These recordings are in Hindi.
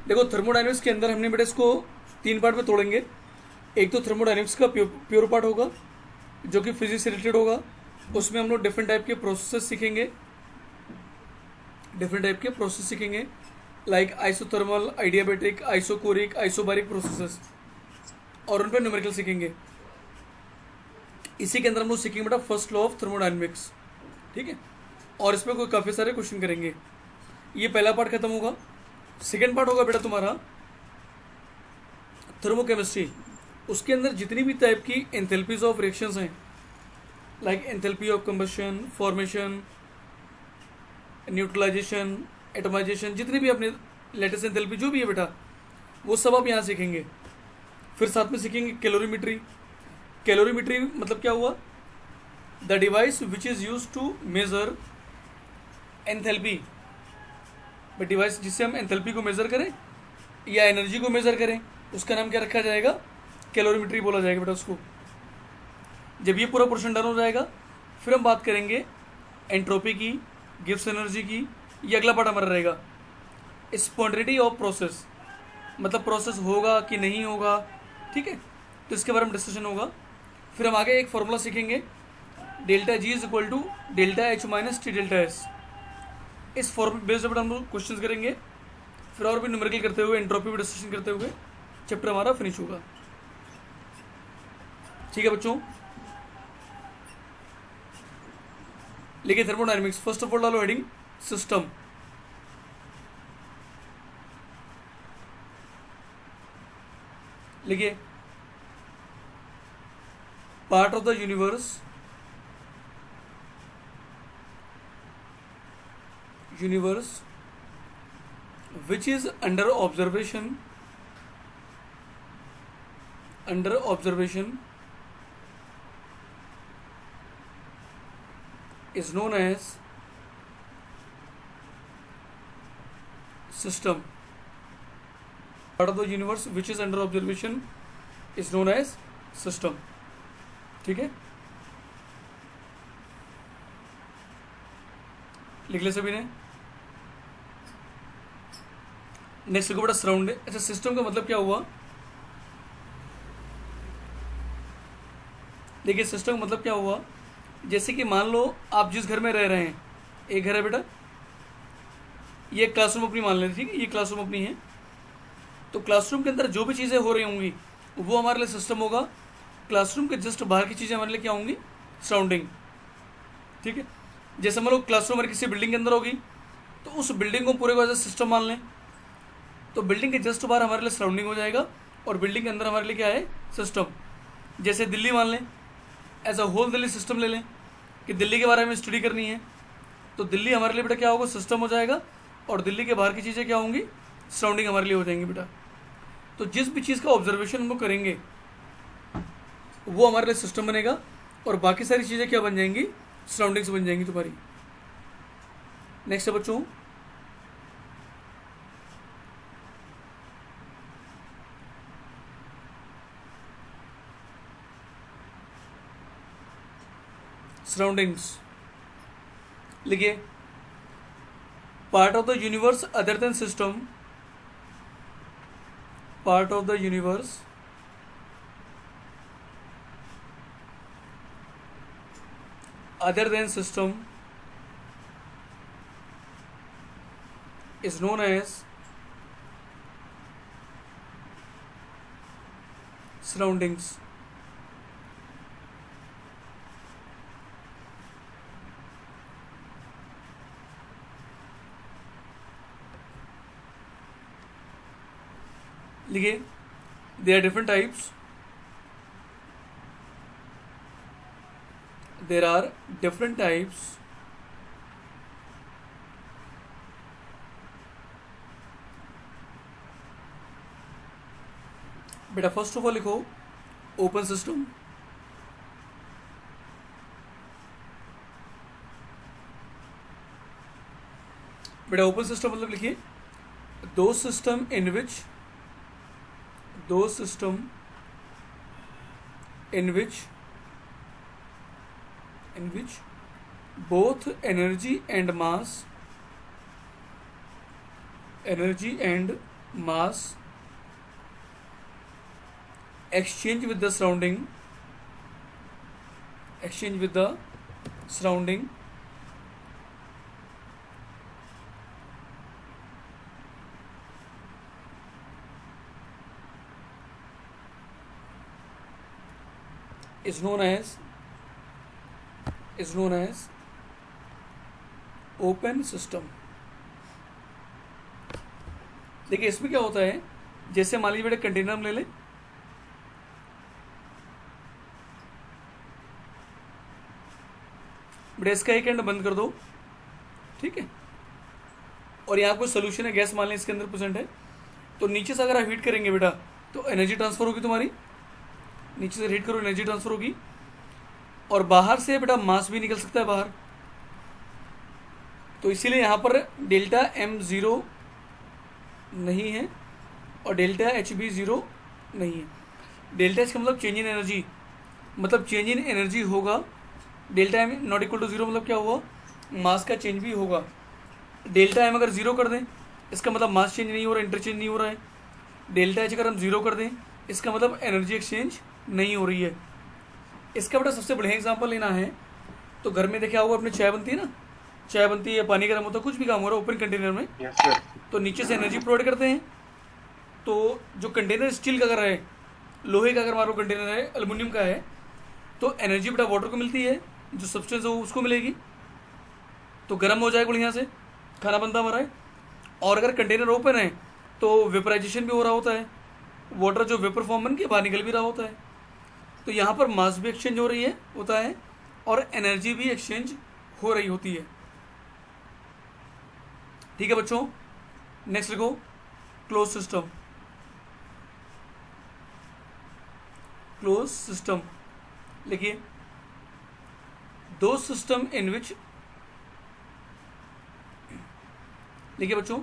देखो थर्मोडायनेमिक्स के अंदर हमने बेटा इसको 3 पार्ट में तोड़ेंगे। एक तो थर्मोडायनेमिक्स का प्योर पार्ट होगा जो कि फिजिक्स से रिलेटेड होगा, उसमें हम लोग डिफरेंट टाइप के प्रोसेस सीखेंगे, like isothermal, adiabatic, isochoric, isobaric processes, और उन पर न्यूमेरिकल सीखेंगे। इसी के अंदर हम लोग सीखेंगे बेटा फर्स्ट लॉ ऑफ थर्मोडायनेमिक्स, ठीक है, और इसमें कोई काफ़ी सारे क्वेश्चन करेंगे। ये पहला पार्ट खत्म होगा। सेकेंड पार्ट होगा बेटा तुम्हारा थर्मोकेमिस्ट्री। उसके अंदर जितनी भी टाइप की एंथैल्पीज ऑफ रिएक्शंस हैं, like enthalpy of combustion, formation, neutralization, atomization, जितनी भी अपने लेटेस्ट एंथैल्पी जो भी है बेटा, वो सब आप यहाँ सीखेंगे। फिर साथ में सीखेंगे कैलोरीमेट्री। कैलोरीमेट्री मतलब क्या हुआ? The device which is use to measure enthalpy, but device जिससे हम एंथैल्पी को मेजर करें या एनर्जी को मेजर करें, उसका नाम क्या रखा जाएगा? कैलोरीमेट्री बोला जाएगा बेटा उसको। जब ये पूरा पोर्शन डन हो जाएगा, फिर हम बात करेंगे एंट्रोपी की, गिब्स एनर्जी की। ये अगला पार्ट हमारा रहेगा। स्पॉन्टेनिटी ऑफ प्रोसेस, मतलब प्रोसेस होगा कि नहीं होगा, ठीक है, तो इसके बारे में डिस्कशन होगा। फिर हम आगे एक फॉर्मूला सीखेंगे, delta G is equal to delta H minus T delta S. इस फॉर्मूले बेस्ड पर हम लोग क्वेश्चन करेंगे। फिर और भी न्यूमेरिकल करते हुए, एंट्रोपी भी डिस्कशन करते हुए चैप्टर हमारा फिनिश होगा। ठीक है बच्चों, लिखिए थर्मोडायनेमिक्स। फर्स्ट ऑफ ऑल डालो हेडिंग सिस्टम। लिखिए part of the universe which is under observation is known as system. Part of the universe which is under observation is known as system. ठीक है, लिख ले सभी ने। नेक्स्ट को बेटा सराउंड। अच्छा, सिस्टम का मतलब क्या हुआ? देखिए सिस्टम का मतलब क्या हुआ, जैसे कि मान लो आप जिस घर में रह रहे हैं, एक घर है बेटा, ये क्लासरूम अपनी मान लेते, ठीक है, ये क्लासरूम अपनी है। तो क्लासरूम के अंदर जो भी चीज़ें हो रही होंगी वो हमारे लिए सिस्टम होगा। क्लासरूम के जस्ट बाहर की चीज़ें हमारे लिए क्या होंगी? सराउंडिंग, ठीक है। जैसे मान लो क्लासरूम हमारी किसी बिल्डिंग के अंदर होगी, तो उस बिल्डिंग को पूरे को एज ए सिस्टम मान लें, तो बिल्डिंग के जस्ट बाहर हमारे लिए सराउंडिंग हो जाएगा और बिल्डिंग के अंदर हमारे लिए क्या है? सिस्टम। जैसे दिल्ली मान लें, as a whole Delhi system ले लें कि दिल्ली के बारे में स्टडी करनी है, तो दिल्ली हमारे लिए बेटा क्या होगा? सिस्टम हो जाएगा, और दिल्ली के बाहर की चीज़ें क्या होंगी? सराउंडिंग हमारे लिए हो जाएंगी बेटा। तो जिस भी चीज़ का ऑब्जर्वेशन हम लोग करेंगे वो हमारे लिए सिस्टम बनेगा, और बाकी सारी चीज़ें क्या बन जाएंगी? सराउंडिंग्स बन जाएंगी तुम्हारी। नेक्स्ट है बच्चों, सराउंडिंग्स। लिखिए part of the universe other than system, part of the universe other than system is known as surroundings. लिखिए there are different types. There are different types बेटा। फर्स्ट ऑफ ऑल लिखो ओपन सिस्टम, बेटा ओपन सिस्टम मतलब लिखिए दो system in which both energy and mass exchange with the surrounding is known as open system. देखिए इसमें क्या होता है, जैसे मान लीजिए बेटा कंटेनर हम ले लें, बेटा इसका एक एंड बंद कर दो, ठीक है, और यहाँ कोई सोल्यूशन है, गैस मान लें इसके अंदर प्रेजेंट है, तो नीचे से अगर आप हीट करेंगे बेटा तो एनर्जी ट्रांसफर होगी तुम्हारी, नीचे से हीट करो एनर्जी ट्रांसफर होगी, और बाहर से बेटा मास भी निकल सकता है बाहर। तो इसीलिए यहाँ पर डेल्टा एम ज़ीरो नहीं है और डेल्टा एच भी ज़ीरो नहीं है। डेल्टा एच का मतलब चेंज इन एनर्जी, मतलब चेंज इन एनर्जी होगा। Delta M not equal to zero मतलब क्या हुआ, मास का चेंज भी होगा। डेल्टा एम अगर ज़ीरो कर दें इसका मतलब मास चेंज नहीं हो रहा है, इंटरचेंज नहीं हो रहा है। डेल्टा एच अगर हम ज़ीरो कर दें इसका मतलब एनर्जी एक्सचेंज नहीं हो रही है। इसका बेटा सबसे बढ़िया एग्जांपल लेना है तो घर में देखा होगा अपने चाय बनती है ना, चाय बनती है, पानी गर्म होता है, कुछ भी काम हो रहा है ओपन कंटेनर में, तो नीचे से एनर्जी प्रोवाइड करते हैं। तो जो कंटेनर स्टील का अगर है, लोहे का अगर हमारा कंटेनर है, एल्युमिनियम का है, तो एनर्जी बेटा वाटर को मिलती है, जो सब्सटेंस है वो उसको मिलेगी, तो गर्म हो जाएगा बढ़िया से, खाना बनता हमारा है। और अगर कंटेनर ओपन है तो वेपराइजेशन भी हो रहा होता है, वाटर जो वेपर फॉर्म बन के बाहर निकल भी रहा होता है। तो यहाँ पर मास भी एक्सचेंज हो रही है होता है और एनर्जी भी एक्सचेंज हो रही होती है। ठीक है बच्चों, नेक्स्ट लिखो क्लोज सिस्टम। क्लोज सिस्टम लिखिए, दो सिस्टम इन विच, लिखिए बच्चों,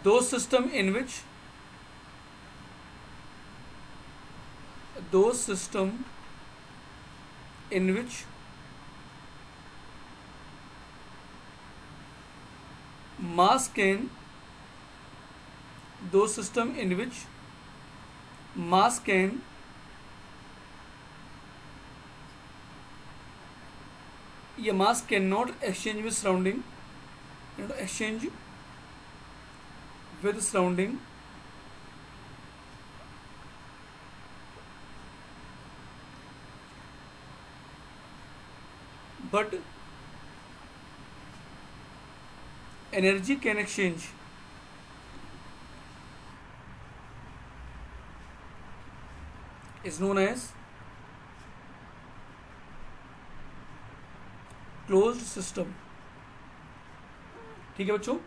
दो सिस्टम इन विच, दो system in which mass can, दो system in which mass can ये mass can not exchange with surrounding, exchange with surrounding, but energy can exchange, is known as closed system। ठीक है बच्चों,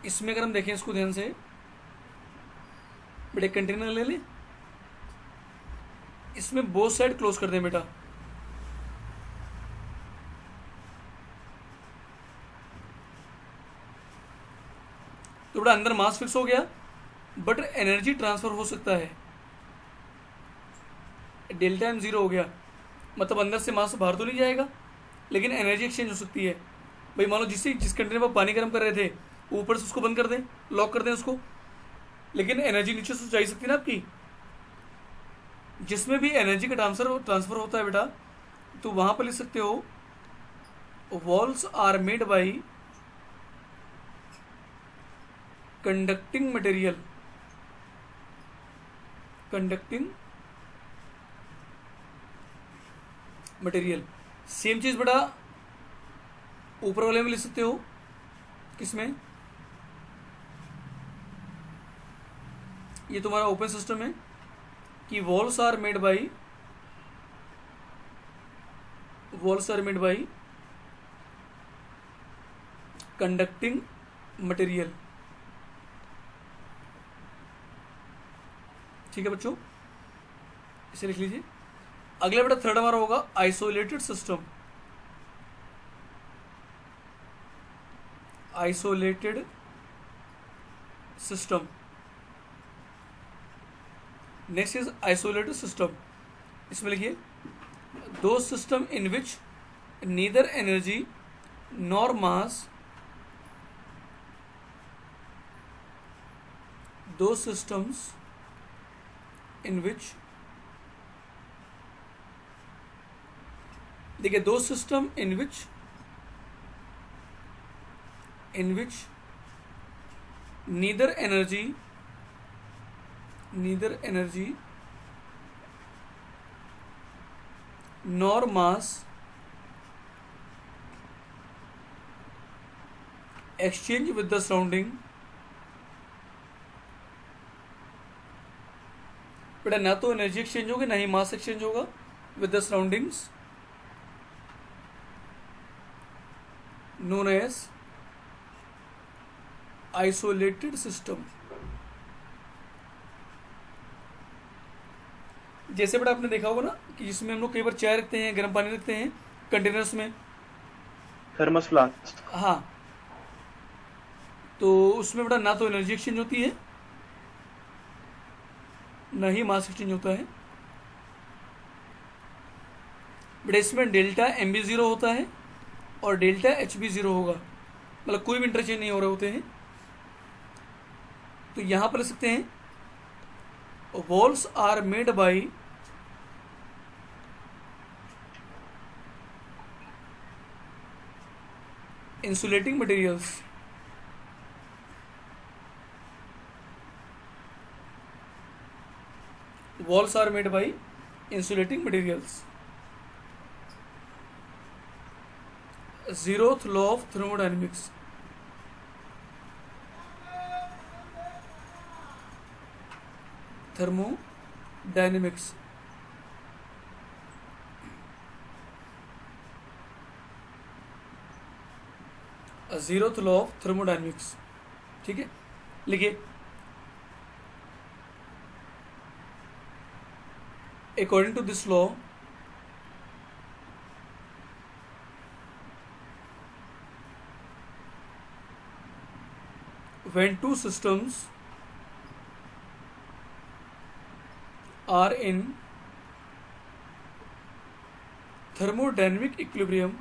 इसमें अगर हम देखें इसको ध्यान से, बेटा कंटेनर ले लें, इसमें बोथ साइड क्लोज कर दें बेटा, तो बेटा अंदर मास फिक्स हो गया बट एनर्जी ट्रांसफर हो सकता है, डेल्टा एम ज़ीरो हो गया, मतलब अंदर से मास बाहर तो नहीं जाएगा लेकिन एनर्जी एक्सचेंज हो सकती है। भाई मान लो जिस कंटेनर पर पानी गर्म कर रहे थे ऊपर से उसको बंद कर दें, लॉक कर दें उसको, लेकिन एनर्जी नीचे से जा ही सकती है ना आपकी। जिसमें भी एनर्जी का ट्रांसफर होता है बेटा, तो वहां पर लिख सकते हो walls are made by conducting material, conducting material. Same चीज बेटा ऊपर वाले में लिख सकते हो, किसमें, ये तुम्हारा ओपन सिस्टम है कि walls are made by conducting material. ठीक है बच्चों, इसे लिख लीजिए। अगला बेटा थर्ड हमारा होगा isolated system. Isolated system, next is isolated system. इसमें लिखिए दो system in which neither energy nor mass those systems in which, देखिए, those system in which neither energy nor mass exchange with the surrounding, बेटा ना तो एनर्जी एक्सचेंज होगी ना ही मास एक्सचेंज होगा with the surroundings, known as isolated system। जैसे बेटा आपने देखा होगा ना कि जिसमें हम लोग कई बार चाय रखते हैं, गर्म पानी रखते हैं कंटेनर्स में, थर्मस फ्लास्क। हाँ, तो उसमें बेटा ना तो एनर्जी एक्सचेंज होती है ना ही मास एक्सचेंज होता है। बेटा इसमें डेल्टा एम बी ज़ीरो होता है और डेल्टा एच बी ज़ीरो होगा, मतलब कोई भी इंटरचेंज नहीं हो रहे होते हैं। तो यहां पर लिख सकते हैं walls are made by insulating materials, walls are made by insulating materials। zeroth law of thermodynamics, zeroth law of thermodynamics। ठीक है, लिखिए according to this law when two systems are in thermodynamic equilibrium,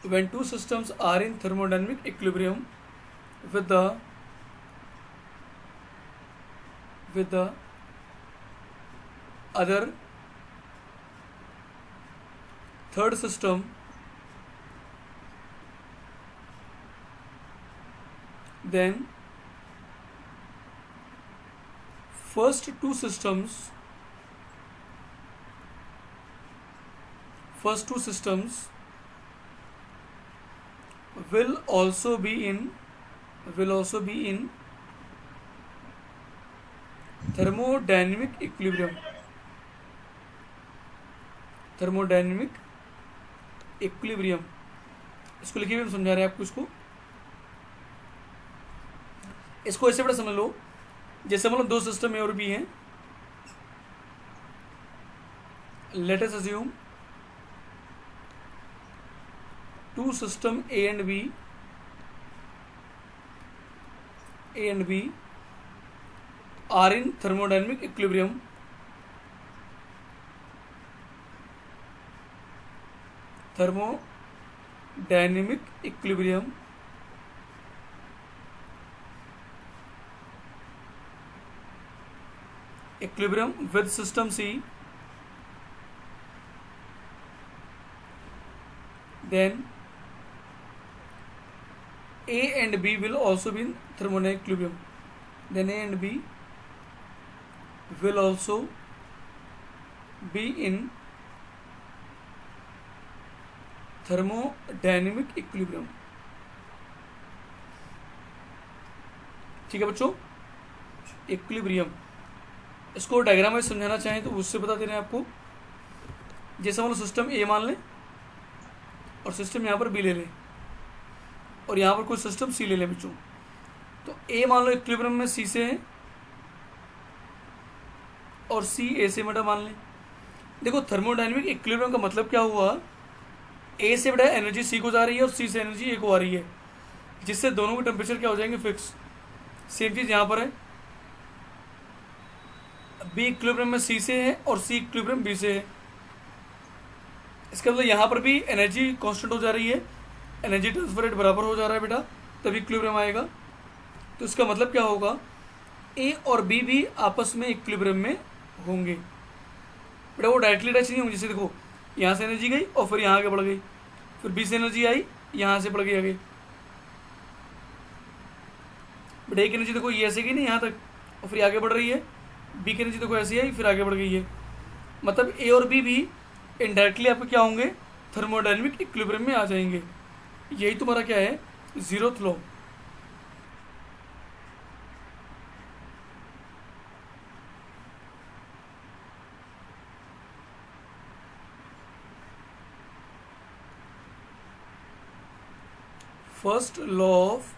when two systems are in thermodynamic equilibrium with the other third system, then first two systems will also be in thermodynamic equilibrium। इसको लिखिए, हम समझा रहे हैं आपको। इसको ऐसे बड़ा समझ लो, जैसे मतलब दो सिस्टम ए और बी हैं। Let us assume two system A and B are in thermodynamic equilibrium. Equilibrium with system C, then A and B will also be in thermodynamic equilibrium, then A and B will also be in thermodynamic equilibrium। ठीक है बच्चों, इक्विलिब्रियम, इसको डायग्राम में समझाना चाहें तो उससे बता दे रहे हैं आपको। जैसे मतलब सिस्टम ए मान लें और सिस्टम यहाँ पर बी ले लें और यहाँ पर कोई सिस्टम सी ले लें बच्चों। तो ए मान लो इक्विलिब्रियम में सी से है और सी ए से बेटा मान लें। देखो थर्मोडायनेमिक इक्विलिब्रियम का मतलब क्या हुआ, ए से बेटा एनर्जी सी को जा रही है और सी से एनर्जी ए को आ रही है, जिससे दोनों के टेम्परेचर क्या हो जाएंगे, फिक्स। सेम चीज़ यहाँ पर है, बी इक्विलिब्रियम में सी से है और सी इक्विलिब्रियम बी से है, इसका मतलब यहाँ पर भी एनर्जी कांस्टेंट हो जा रही है, एनर्जी ट्रांसफर रेट बराबर हो जा रहा है बेटा, तभी इक्विलिब्रियम आएगा। तो इसका मतलब क्या होगा, ए और बी भी आपस में इक्विलिब्रियम में होंगे बेटा। वो डायरेक्टली अटैच नहीं होंगे। जैसे देखो यहाँ से एनर्जी गई और फिर यहाँ आगे बढ़ गई, फिर बी से एनर्जी आई यहाँ से बढ़ गई आगे। बेटा एक एनर्जी देखो ये ऐसे गई ना यहाँ तक और फिर आगे बढ़ रही है, बी की एनर्जी देखो ऐसे आई फिर आगे बढ़ गई है। मतलब ए और बी भी इनडायरेक्टली आपके क्या होंगे, थर्मोडायनेमिक इक्विलिब्रियम में आ जाएंगे। यही तुम्हारा क्या है, zeroth law. First law of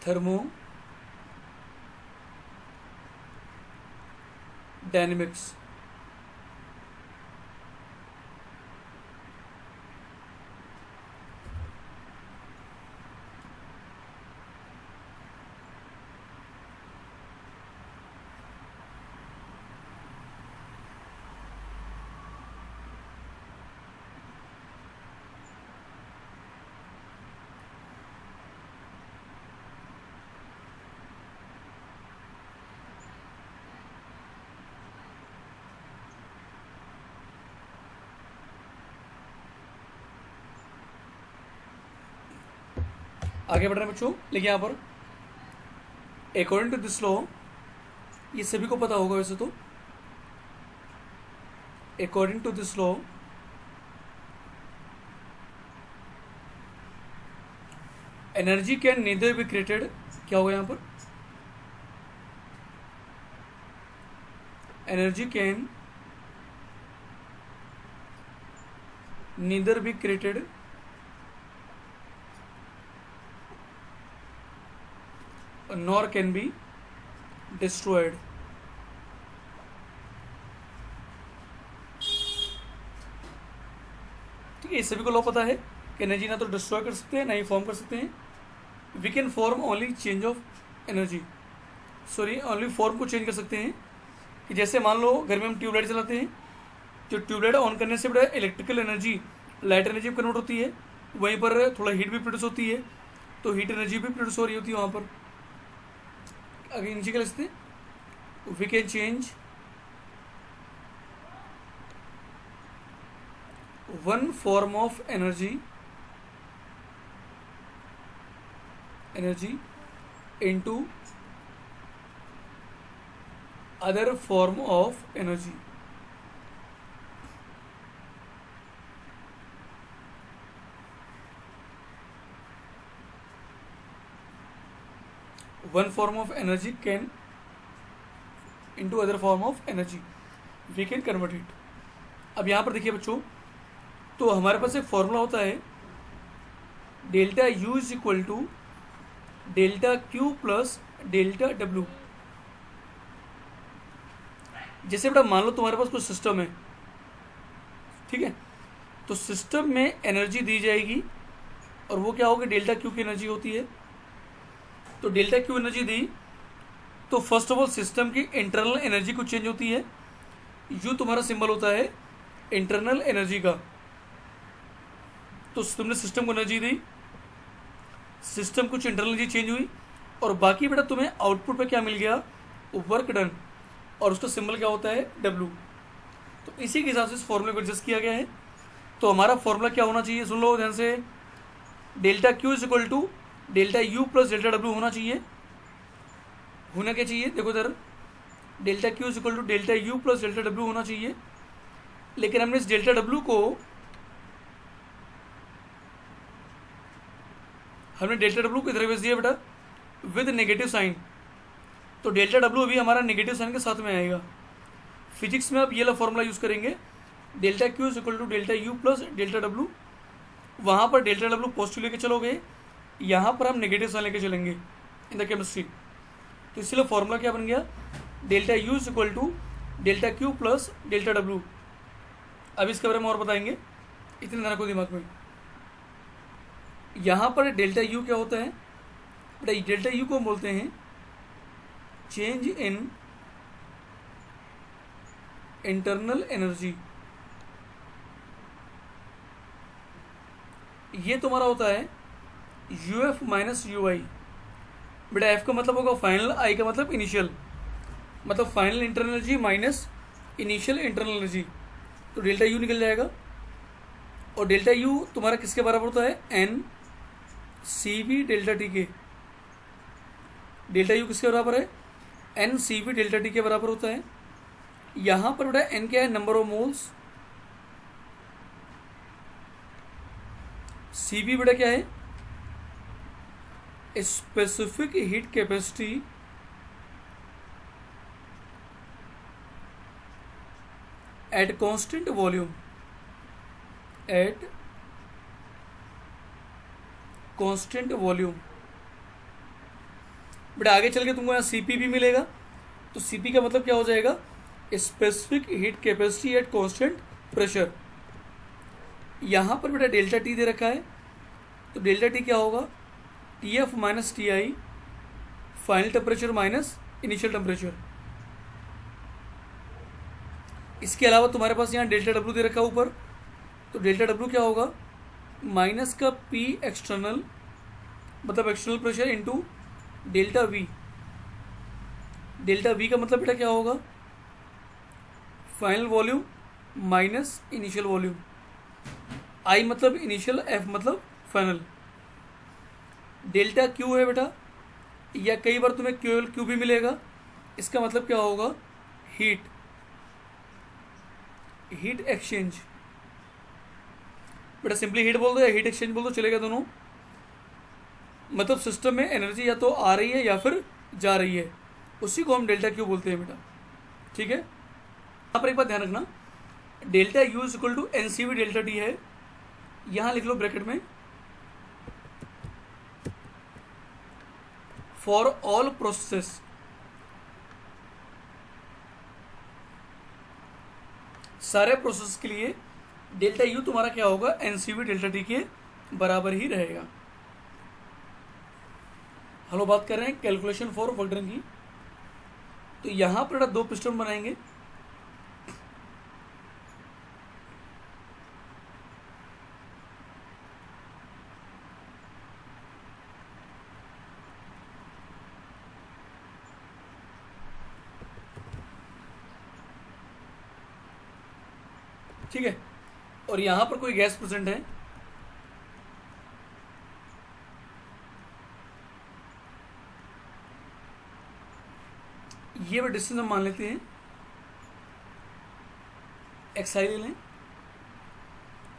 thermodynamics। आगे बढ़ रहे हैं बच्चों, लेकिन यहाँ पर अकॉर्डिंग टू दिस लॉ, ये सभी को पता होगा वैसे तो, according to this law energy can neither be created, क्या होगा यहाँ पर, energy can neither be created nor can be destroyed। ठीक है, ये सभी को लॉ पता है कि एनर्जी ना तो डिस्ट्रॉय कर सकते हैं ना ही फॉर्म कर सकते हैं। We can form only change of energy, sorry only form को चेंज कर सकते हैं। कि जैसे मान लो घर में हम ट्यूबलाइट चलाते हैं, जो ट्यूबलाइट ऑन करने से बड़ा इलेक्ट्रिकल एनर्जी लाइट एनर्जी में कन्वर्ट होती है, वहीं पर थोड़ा हीट भी प्रोड्यूस होती है, तो हीट एनर्जी भी प्रोड्यूस हो रही होती है वहाँ पर। अगर नीचे का लिखते we can change one form of energy into other form of energy. One form of energy can into other form of energy, we can convert it. अब यहाँ पर देखिए बच्चों, तो हमारे पास एक फॉर्मूला होता है delta U is equal to delta Q plus delta W. जैसे बेटा मान लो तुम्हारे पास कोई सिस्टम है, ठीक है, तो सिस्टम में एनर्जी दी जाएगी और वो क्या होगी, डेल्टा क्यू की एनर्जी होती है। तो डेल्टा क्यू एनर्जी दी तो फर्स्ट ऑफ ऑल सिस्टम की इंटरनल एनर्जी कुछ चेंज होती है। यू तुम्हारा सिंबल होता है इंटरनल एनर्जी का। तो तुमने सिस्टम को एनर्जी दी, सिस्टम कुछ इंटरनल एनर्जी चेंज हुई और बाकी बेटा तुम्हें आउटपुट पे क्या मिल गया, वर्क डन, और उसका सिंबल क्या होता है, डब्ल्यू। तो इसी के हिसाब से इस फॉर्मूले को एडजस्ट किया गया है। तो हमारा फॉर्मूला क्या होना चाहिए, सुन लो ध्यान से, delta Q is equal to delta U plus delta W होना चाहिए। होना क्या चाहिए, देखो इधर delta Q is equal to delta U plus delta W होना चाहिए। लेकिन हमने इस डेल्टा डब्ल्यू को इधर भेज दिया बेटा विद नेगेटिव साइन। तो डेल्टा डब्ल्यू भी हमारा नेगेटिव साइन के साथ में आएगा। फिजिक्स में आप ये वाला फॉर्मूला यूज़ करेंगे, delta Q is equal to delta U plus delta W. वहाँ पर डेल्टा डब्ल्यू पॉजिटिव लेके चलोगे, यहाँ पर हम नेगेटिव साइन लेके चलेंगे इन द केमिस्ट्री। तो इसलिए फॉर्मूला क्या बन गया, delta U is equal to delta Q plus delta W. अब इसके बारे में और बताएंगे, इतने तरह को दिमाग में। यहाँ पर डेल्टा यू क्या होता है बेटा, डेल्टा यू को बोलते हैं चेंज इन इंटरनल एनर्जी, ये तुम्हारा होता है यू एफ माइनस यू आई। बेटा एफ का मतलब होगा फाइनल, आई का मतलब इनिशियल, मतलब final internal energy minus initial internal energy, तो डेल्टा यू निकल जाएगा। और डेल्टा यू तुम्हारा किसके बराबर होता है, N C V delta T के। डेल्टा यू किसके बराबर है, N C V delta T के बराबर होता है। यहां पर बेटा एन क्या है, number of moles, C V बेटा क्या है, specific heat capacity at constant volume, at constant volume. बेटा आगे चल के तुमको यहाँ सीपी भी मिलेगा, तो सीपी का मतलब क्या हो जाएगा, specific heat capacity at constant pressure. यहाँ पर बेटा डेल्टा टी दे रखा है, तो डेल्टा टी क्या होगा, T F minus T I, final temperature minus initial temperature. इसके अलावा तुम्हारे पास यहाँ डेल्टा डब्ल्यू दे रखा है ऊपर, तो डेल्टा डब्ल्यू क्या होगा, माइनस का पी एक्सटर्नल, मतलब external pressure into delta V. Delta V का मतलब बेटा क्या होगा, final volume minus initial volume. I मतलब इनिशियल, एफ मतलब फाइनल। डेल्टा क्यू है बेटा, या कई बार तुम्हें क्यू भी मिलेगा, इसका मतलब क्या होगा, हीट, हीट एक्सचेंज। बेटा सिंपली हीट बोल दो या हीट एक्सचेंज बोल दो, चलेगा दोनों। मतलब सिस्टम में एनर्जी या तो आ रही है या फिर जा रही है, उसी को हम डेल्टा क्यू बोलते हैं बेटा। ठीक है, यहाँ पर एक बात ध्यान रखना, delta U is equal to N C V delta T है, यहां लिख लो ब्रैकेट में, फॉर ऑल प्रोसेस, सारे प्रोसेस के लिए डेल्टा यू तुम्हारा क्या होगा, एनसीवी डेल्टा टी के बराबर ही रहेगा। हम लोग बात कर रहे हैं कैलकुलेशन फॉर वर्क डन की, तो यहां पर दो पिस्टन बनाएंगे, ठीक है, और यहां पर कोई गैस प्रेजेंट है, ये भी डिस्टेंस हम मान लेते हैं एक्सआई ले लें।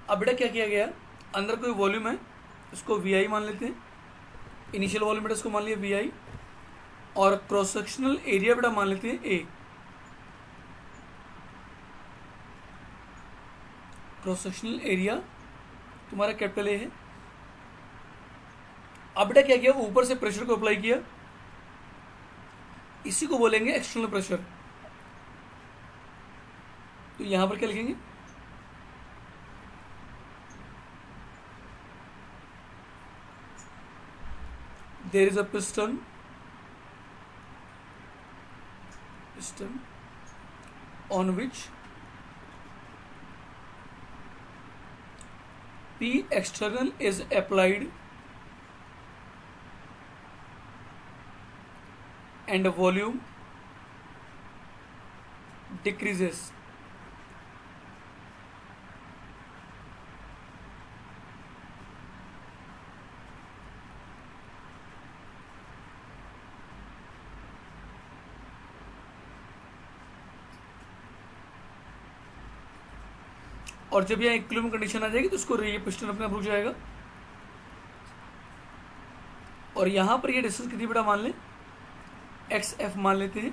अब बेटा क्या किया गया, अंदर कोई वॉल्यूम है, इसको वी आई मान लेते हैं, इनिशियल वॉल्यूम बेटा इसको मान लिया वी आई, और क्रॉस सेक्शनल एरिया बेटा मान लेते हैं ए। क्रॉस सेक्शनल एरिया तुम्हारा कैपिटल ए है। अब बेटा क्या किया, ऊपर से प्रेशर को अप्लाई किया, इसी को बोलेंगे एक्सटर्नल प्रेशर। तो यहां पर क्या लिखेंगे, there is a piston on which P external is applied and volume decreases. और जब यहाँ इक्विलिब्रियम कंडीशन आ जाएगी तो उसको ये पिस्टन अपने आप रुक जाएगा। और यहाँ पर ये डिस्टेंस कितनी बेटा मान लें, एक्स एफ मान लेते हैं,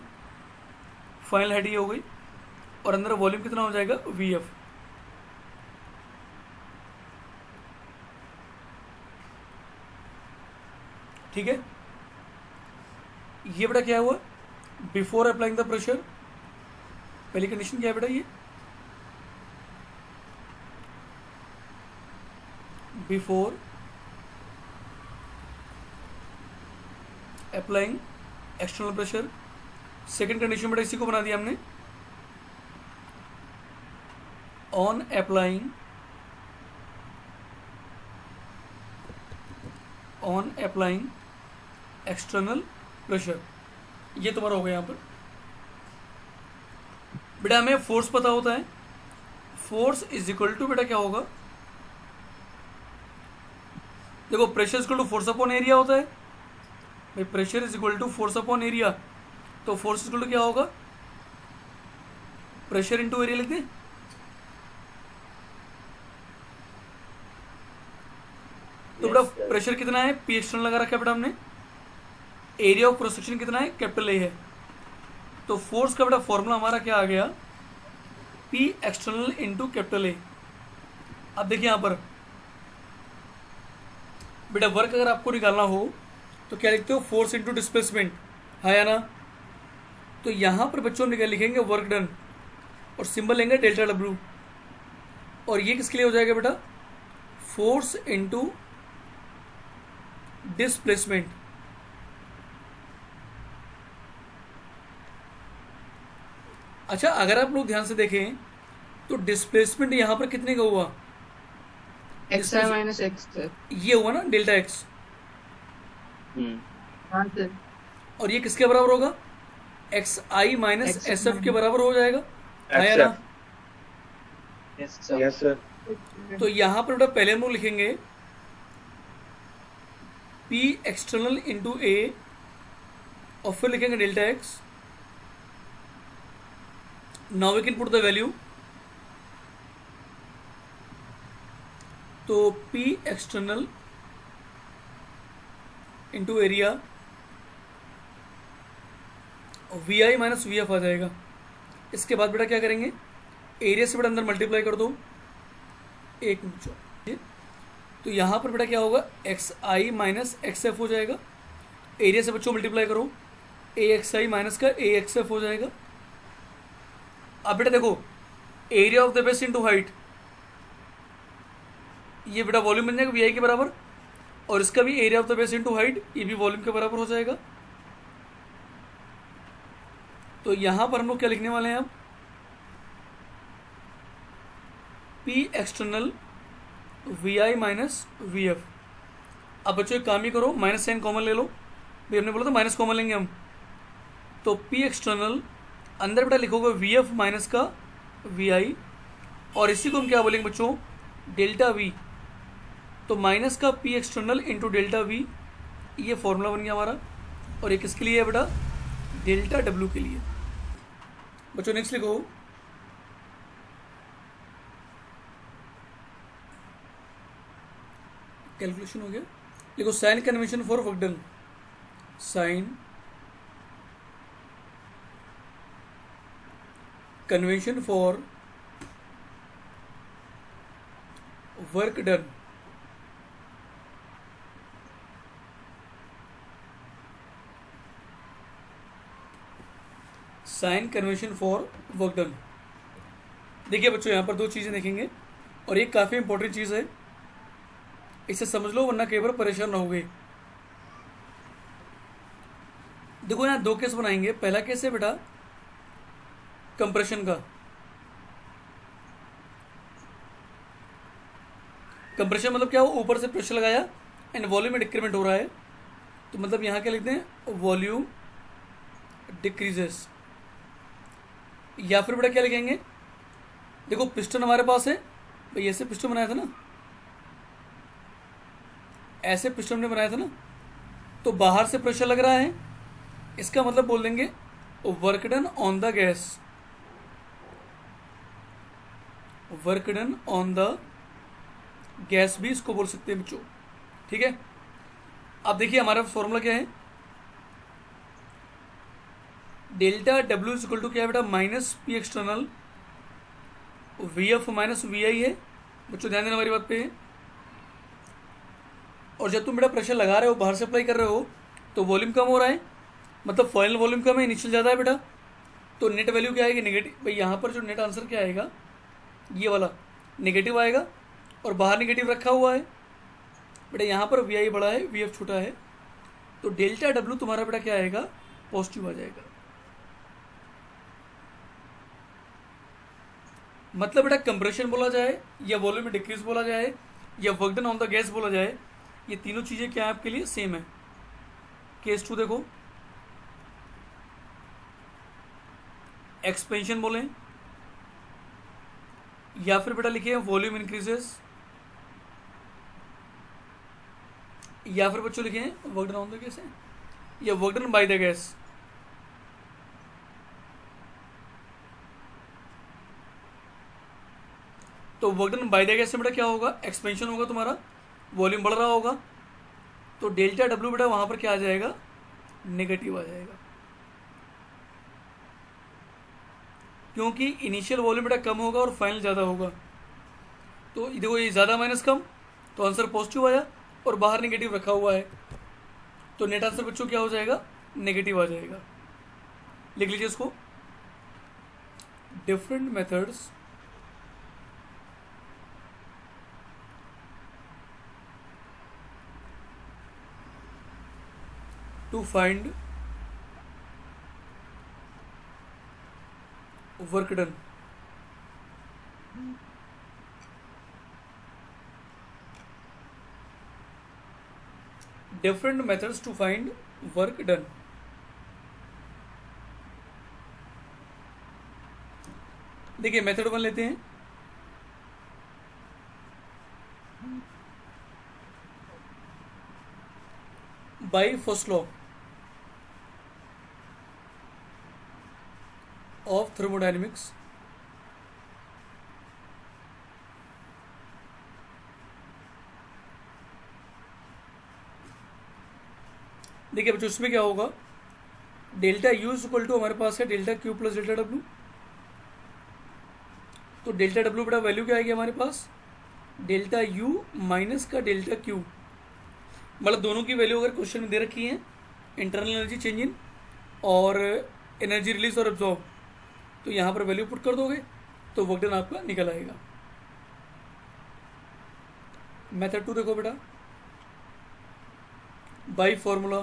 फाइनल हेड ये हो गई, और अंदर वॉल्यूम कितना हो जाएगा, वी एफ। ठीक है, ये बेटा क्या हुआ, बिफोर अप्लाइंग द प्रेशर, पहली कंडीशन क्या है बेटा, ये before applying external pressure. Second condition बेटा इसी को बना दिया हमने, ऑन अप्लाइंग एक्सटर्नल प्रेशर, ये तुम्हारा हो गया यहाँ पर। बेटा हमें फोर्स पता होता है, फोर्स इज इक्वल टू बेटा क्या होगा, देखो pressure is equal to force upon area होता है भाई, pressure is equal to force upon area, तो फोर्स इज इक्वल टू क्या होगा, प्रेशर इनटू एरिया लिख दें। तो बेटा प्रेशर कितना है, पी एक्सटर्नल लगा रखा है बेटा हमने, एरिया ऑफ क्रॉस सेक्शन कितना है, कैपिटल ए है, तो फोर्स का बेटा फॉर्मूला हमारा क्या आ गया, P external into capital A. अब देखिए यहाँ पर बेटा वर्क अगर आपको निकालना हो तो क्या लिखते हो, फोर्स इंटू डिस्प्लेसमेंट, है या ना। तो यहाँ पर बच्चों हम लिखेंगे वर्क डन और सिंबल लेंगे डेल्टा डब्ल्यू, और ये किसके लिए हो जाएगा बेटा, फोर्स इंटू डिस्प्लेसमेंट। अच्छा अगर आप लोग ध्यान से देखें तो डिस्प्लेसमेंट यहाँ पर कितने का हुआ, एक्स आई माइनस एक्स, ये हुआ ना डेल्टा एक्स, हाँ सर, और ये किसके बराबर होगा, एक्स आई माइनस एस एफ के बराबर हो जाएगा, है ना। Yes sir. तो यहाँ पर बेटा पहले हम लोग लिखेंगे पी एक्सटर्नल इंटू ए और फिर लिखेंगे delta X. Now we can put the value, तो P external into area V I minus V F आ जाएगा। इसके बाद बेटा क्या करेंगे, एरिया से बेटा अंदर मल्टीप्लाई कर दो, एक मिनट, तो यहाँ पर बेटा क्या होगा, एक्स आई माइनस एक्स एफ हो जाएगा, एरिया से बच्चों मल्टीप्लाई करो, ए एक्स आई माइनस का ए एक्स एफ हो जाएगा। अब बेटा देखो area of the base into height, ये बेटा वॉल्यूम बन जाएगा वी आई के बराबर, और इसका भी area of the base into height, ये भी वॉल्यूम के बराबर हो जाएगा। तो यहां पर हम लोग क्या लिखने वाले हैं अब, P external V I minus V F. अब बच्चों एक काम ही करो, माइनस साइन कॉमन ले लो भाई, हमने बोला था माइनस कॉमन लेंगे हम, तो पी एक्सटर्नल अंदर बेटा लिखोगे वी एफ माइनस का वी आई, और इसी को हम क्या बोलेंगे बच्चों, डेल्टा वी, तो माइनस का P external into delta we, ये फॉर्मूला बन गया हमारा, और ये किसके लिए है बेटा, डेल्टा डब्ल्यू के लिए। बच्चों नेक्स्ट लिखो, कैलकुलेशन हो गया, लिखो sign convention for work done, sign convention for work done, sign convention for work done. देखिए बच्चों यहाँ पर दो चीज़ें देखेंगे, और ये काफ़ी इंपॉर्टेंट चीज़ है, इसे समझ लो वरना कई बार परेशान रहोगे। देखो यहाँ दो केस बनाएंगे, पहला केस है बेटा कंप्रेशन का, कंप्रेशन मतलब क्या हो, ऊपर से प्रेशर लगाया एंड वॉल्यूम में डिक्रीमेंट हो रहा है, तो मतलब यहाँ क्या लिखते हैं, वॉल्यूम डिक्रीजेस। या फिर बेटा क्या लिखेंगे, देखो पिस्टन हमारे पास है भाई, ऐसे पिस्टन बनाया था ना, ऐसे पिस्टन हमने बनाया था ना, तो बाहर से प्रेशर लग रहा है, इसका मतलब बोल देंगे work done on the gas, work done on the gas भी इसको बोल सकते हैं बच्चों, ठीक है। अब देखिए हमारा फॉर्मूला क्या है, delta W is equal to क्या है बेटा, minus P external V F minus V I है बच्चों, ध्यान देना हमारी बात पे। और जब तुम बेटा प्रेशर लगा रहे हो, बाहर से अप्लाई कर रहे हो, तो वॉल्यूम कम हो रहा है, मतलब फाइनल वॉल्यूम कम है, इनिशियल ज़्यादा है बेटा, तो नेट वैल्यू क्या आएगी, नेगेटिव। भाई यहाँ पर जो नेट आंसर क्या आएगा, ये वाला नेगेटिव आएगा, और बाहर नेगेटिव रखा हुआ है बेटा, यहाँ पर वी आई बड़ा है, वी एफ छोटा है, तो डेल्टा डब्ल्यू तुम्हारा बेटा क्या आएगा, पॉजिटिव आ जाएगा। मतलब बेटा कंप्रेशन बोला जाए या वॉल्यूम में डिक्रीज बोला जाए या work done on the gas बोला जाए, ये तीनों चीज़ें क्या है आपके लिए सेम है। केस 2 देखो, एक्सपेंशन बोलें या फिर बेटा लिखिए वॉल्यूम इंक्रीजेस, या फिर बच्चों लिखे work done on the gas है या work done by the gas. तो work done by the gas से बेटा क्या होगा, एक्सपेंशन होगा, तुम्हारा वॉल्यूम बढ़ रहा होगा, तो डेल्टा डब्ल्यू बेटा वहां पर क्या आ जाएगा, नेगेटिव आ जाएगा, क्योंकि इनिशियल वॉल्यूम बेटा कम होगा और फाइनल ज़्यादा होगा। तो देखो ये ज़्यादा माइनस कम, तो आंसर पॉजिटिव आया और बाहर नेगेटिव रखा हुआ है, तो नेट आंसर बच्चों क्या हो जाएगा, नेगेटिव आ जाएगा। लिख लीजिए इसको, different methods to find work done। Different methods to find work done। देखिए मेथड 1 लेते हैं, by first law of thermodynamics, देखिए बच्चों इसमें क्या होगा, डेल्टा यू इक्वल टू हमारे पास है delta Q plus delta W. तो डेल्टा डब्ल्यू बेटा वैल्यू क्या आएगी हमारे पास, डेल्टा यू माइनस का डेल्टा क्यू, मतलब दोनों की वैल्यू अगर क्वेश्चन में दे रखी है, इंटरनल एनर्जी चेंज इन और एनर्जी रिलीज और एब्जॉर्ब, तो यहाँ पर वैल्यू पुट कर दोगे तो वर्क डन आपका निकल आएगा। मेथड 2 देखो बेटा, बाय फॉर्मूला,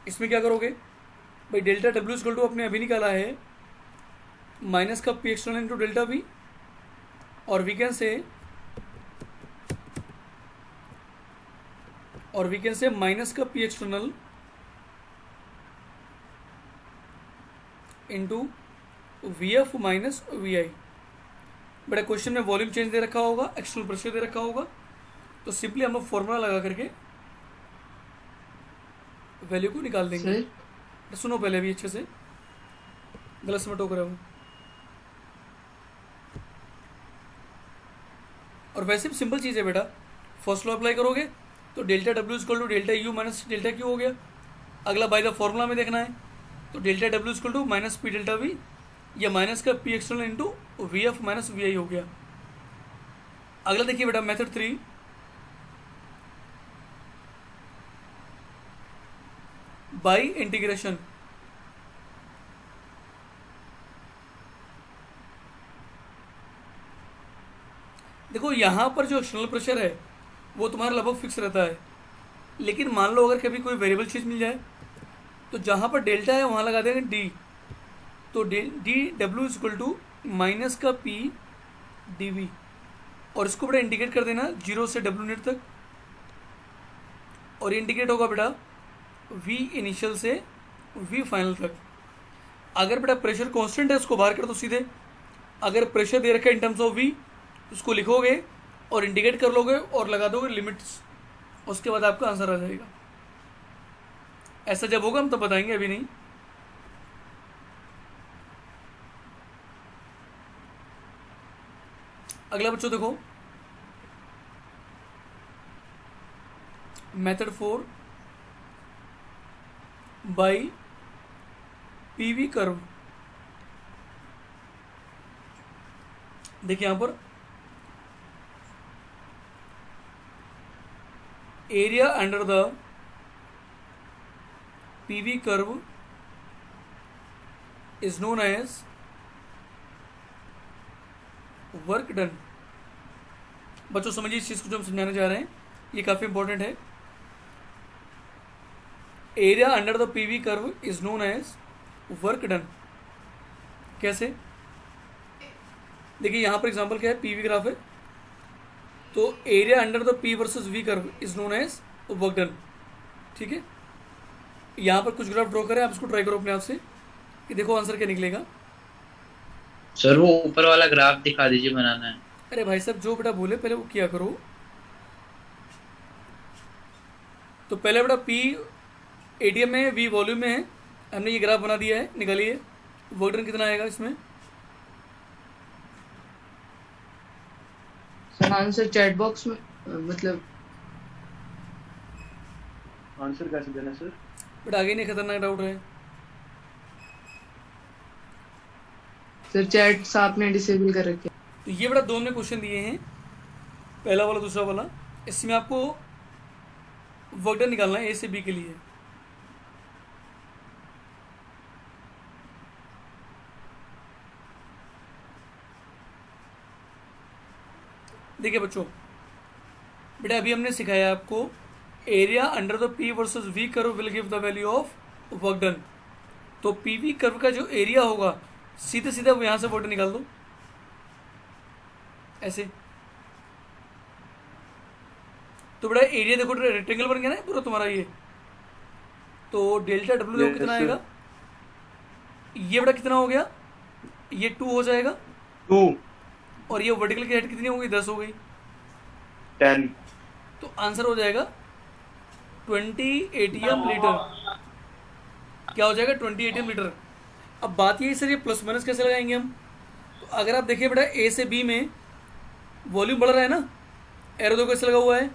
इसमें क्या करोगे भाई, डेल्टा डब्ल्यू इक्वल टू आपने अभी निकाला है माइनस का P external into delta V, और वी कैन से माइनस का P external into V F minus V I. बड़ा क्वेश्चन में वॉल्यूम चेंज दे रखा होगा, एक्सटर्नल प्रेशर दे रखा होगा, तो सिंपली हम लोग फॉर्मूला लगा करके वैल्यू को निकाल देंगे। तो सुनो पहले भी अच्छे से, गलत से मैं टोक रहा हूँ। और वैसे भी सिंपल चीज़ है बेटा, फर्स्ट लॉ अप्लाई करोगे तो delta W equal to delta U minus delta Q हो गया। अगला बाय द फॉर्मूला में देखना है, तो delta W equal to minus P delta V या माइनस का P external into V F minus V I हो गया। अगला देखिए बेटा मेथड 3, बाय इंटीग्रेशन। देखो यहाँ पर जो एक्सटर्नल प्रेशर है वो तुम्हारा लगभग फिक्स रहता है, लेकिन मान लो अगर कभी कोई वेरिएबल चीज़ मिल जाए तो जहाँ पर डेल्टा है वहाँ लगा देंगे डी, तो D W equal to minus का पी डी वी, और इसको बेटा इंटीग्रेट कर देना 0 से डब्ल्यू नेट तक, और इंटीग्रेट होगा बेटा वी इनिशियल से वी फाइनल तक। अगर बेटा प्रेशर कांस्टेंट है उसको बाहर कर दो सीधे, अगर प्रेशर दे रखा है इन टर्म्स ऑफ वी उसको लिखोगे और इंटीग्रेट कर लोगे और लगा दोगे लिमिट्स, उसके बाद आपका आंसर आ जाएगा। ऐसा जब होगा हम तब बताएंगे, अभी नहीं। अगला बच्चों देखो मेथड 4, बाय पीवी कर्व। देखिए यहां पर area under the PV curve is known as work done। बच्चों समझिए इस चीज़ को जो हम समझाने जा रहे हैं, ये काफ़ी इंपॉर्टेंट है। Area under the PV curve is known as work done. कैसे? देखिए यहाँ पर एग्जांपल क्या है, पीवी ग्राफ है, तो area under the P versus V curve is known as work done. ठीक है, यहाँ पर कुछ ग्राफ ड्रॉ करें, आप इसको ट्राई करो अपने आप से कि देखो आंसर क्या निकलेगा। सर वो ऊपर वाला ग्राफ दिखा दीजिए, बनाना है। अरे भाई साहब जो बेटा बोले पहले वो किया करो। तो पहले बेटा पी एटीएम में, वी वॉल्यूम में है, हमने ये ग्राफ बना दिया है, निकालिए वर्क डन कितना आएगा इसमें। सर आंसर चैट बॉक्स में, मतलब आंसर कैसे देना सर? बट आगे नहीं, खतरनाक डाउट है। सर चैट्स आपने डिसेबल कर रखे। तो ये बड़ा दो हमने क्वेश्चन दिए हैं, पहला वाला दूसरा वाला। इसमें आपको वर्क डन निकालना है ए से बी के लिए। देखिए बच्चों, बेटा अभी हमने सिखाया आपको area under the P versus V curve will give the value of work done. तो पी वी कर्व का जो एरिया होगा सीधे सीधे वो यहाँ से वर्क डन निकाल दो ऐसे। तो बेटा एरिया देखो रेक्टेंगल बन गया ना पूरा तुम्हारा ये, तो डेल्टा डब्ल्यू देखो कितना आएगा, ये बेटा कितना हो गया, ये 2 हो जाएगा, 2 और ये वर्टिकल की हाइट कितनी हो गई, 10 हो गई, 10। तो आंसर हो जाएगा 20 एटीएम लीटर। क्या हो जाएगा, 20 एटीएम लीटर। अब बात यही सर, ये प्लस माइनस कैसे लगाएंगे हम? तो अगर आप देखिए बेटा ए से बी में वॉल्यूम बढ़ रहा है ना, एरो देखो कैसे लगा हुआ है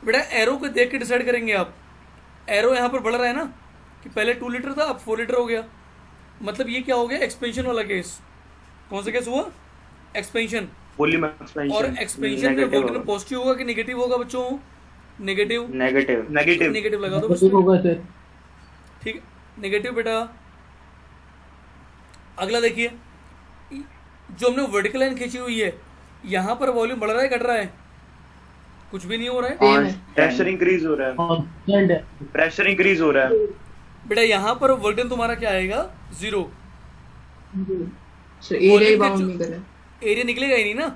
बेटा, एरो को देख के डिसाइड करेंगे आप। एरो यहाँ पर बढ़ रहा है ना, कि पहले 2 लीटर था अब 4 लीटर हो गया, मतलब ये क्या हो गया, एक्सपेंशन वाला केस। कौन सा केस हुआ, एक्सपेंशन। Volume expansion. और एक्सपेंशन में वोल्टेज पॉजिटिव होगा कि नेगेटिव होगा बच्चों, नेगेटिव। नेगेटिव नेगेटिव नेगेटिव लगा दो नेगेटिव होगा सर। ठीक है, नेगेटिव बेटा। अगला देखिए, जो हमने वर्टिकल लाइन खींची हुई है, यहाँ पर वॉल्यूम बढ़ रहा है घट रहा है, कुछ भी नहीं हो रहा है सेम है। प्रेशर इंक्रीज हो रहा है, कांस्टेंट है। प्रेशर इंक्रीज हो रहा है। बेटा। यहाँ पर वोल्टेज तुम्हारा क्या आएगा, 0। सर एरिया ही बाउंड नहीं कर रहा। एरिया निकलेगा ही नहीं ना,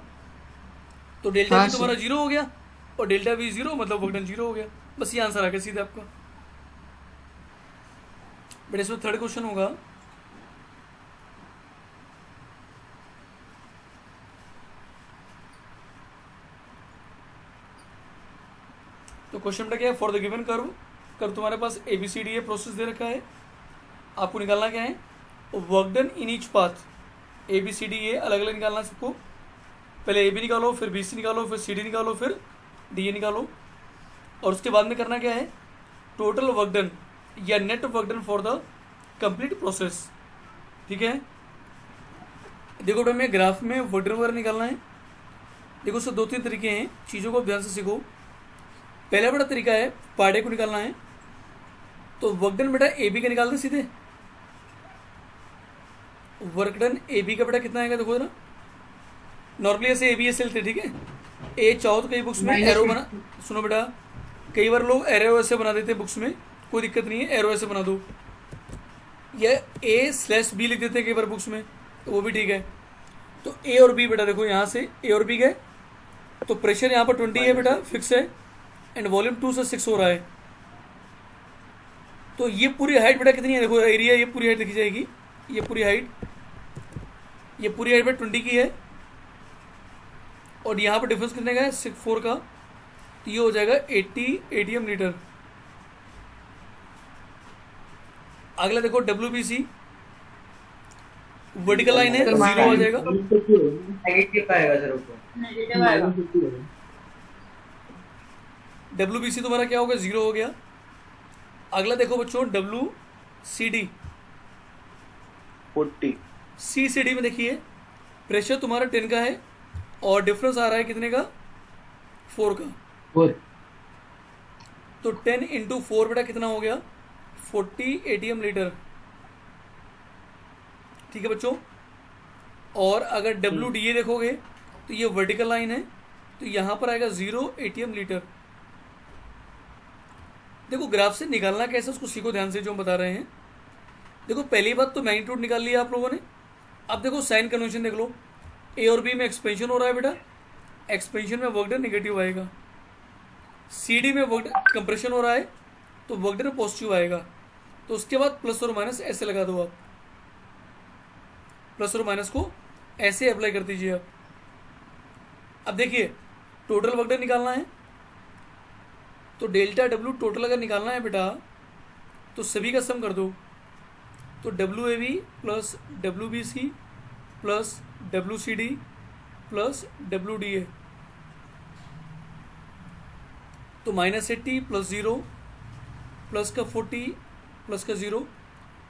तो डेल्टा हाँ, वी तुम्हारा 0 हो गया, और डेल्टा वी 0 मतलब वोल्टेज 0 हो गया। बस ये आंसर आ गया सीधे आपका। बेटा इसमें थर्ड क्वेश्चन होगा, तो क्वेश्चन बेटा क्या है, for the given curve, curve तुम्हारे पास ABCD प्रोसेस दे रखा है, आपको निकालना क्या है, work done in each path. ABCD अलग अलग निकालना है सबको, पहले AB निकालो, फिर BC निकालो, फिर CD निकालो, फिर DA निकालो, और उसके बाद में करना क्या है, टोटल वर्क डन या net work done for the complete process. ठीक है, देखो बेटा हमें ग्राफ में वर्क डन वगैरह निकालना है। देखो उससे 2-3 तरीके हैं, चीज़ों को ध्यान से सीखो। पहला बड़ा तरीका है पार्ट ए को निकालना है, तो वर्क डन बेटा AB का निकाल दे सीधे। वर्क डन AB का बेटा कितना आएगा, देखो ना, नॉर्मली ऐसे AB ऐसे लेते, ठीक है। ए चाहो तो कई बुक्स में एरो बना, सुनो बेटा, कई बार लोग एरो ऐसे बना देते हैं बुक्स में, कोई दिक्कत नहीं है, एरो ऐसे बना दो, या A/B लिख देते हैं कई बार बुक्स में, तो वो भी ठीक है। तो A और B बेटा देखो, यहाँ से A और B गए, तो प्रेशर यहाँ पर 20 है बेटा, फिक्स है, एंड वॉल्यूम 2 से 6 हो रहा है। तो ये पूरी हाइट बेटा कितनी है, देखो एरिया, ये पूरी हाइट लिखी जाएगी, ये पूरी हाइट बेटा 20 की है, और यहाँ पर डिफरेंस कितने का है, 4 का, तो ये हो जाएगा 80 एटीएम लीटर। अगला देखो WBC, वर्टिकल लाइन है, 0 आ जाएगा, नेगेटिव आएगा सर ऊपर। नेगेटिव आएगा। WBC तुम्हारा क्या हो गया, 0 हो गया। अगला देखो बच्चों WCD, 40। CCD में देखिए प्रेशर तुम्हारा 10 का है, और डिफरेंस आ रहा है कितने का, 4 का, 4। तो 10 इंटू 4 बेटा कितना हो गया, 40 एटीएम लीटर। ठीक है बच्चों, और अगर WDA देखोगे तो ये वर्टिकल लाइन है, तो यहाँ पर आएगा 0 एटीएम लीटर। देखो ग्राफ से निकालना कैसे उसको सीखो ध्यान से, जो हम बता रहे हैं। देखो पहली बात तो मैग्नीट्यूड निकाल लिया आप लोगों ने। अब देखो साइन कन्वेंशन देख लो, ए और बी में एक्सपेंशन हो रहा है बेटा, एक्सपेंशन में वर्क डन नेगेटिव आएगा। सी डी में वर्क कंप्रेशन हो रहा है तो वर्क डन पॉजिटिव आएगा। तो उसके बाद प्लस और माइनस ऐसे लगा दो आप, प्लस और माइनस को ऐसे अप्लाई कर दीजिए आप। अब देखिए टोटल वर्क डन निकालना है, तो डेल्टा डब्ल्यू टोटल अगर निकालना है बेटा तो सभी का सम कर दो। तो W A B plus W B C plus W C D plus W D A, तो -80 प्लस 0 प्लस का 40 प्लस का 0,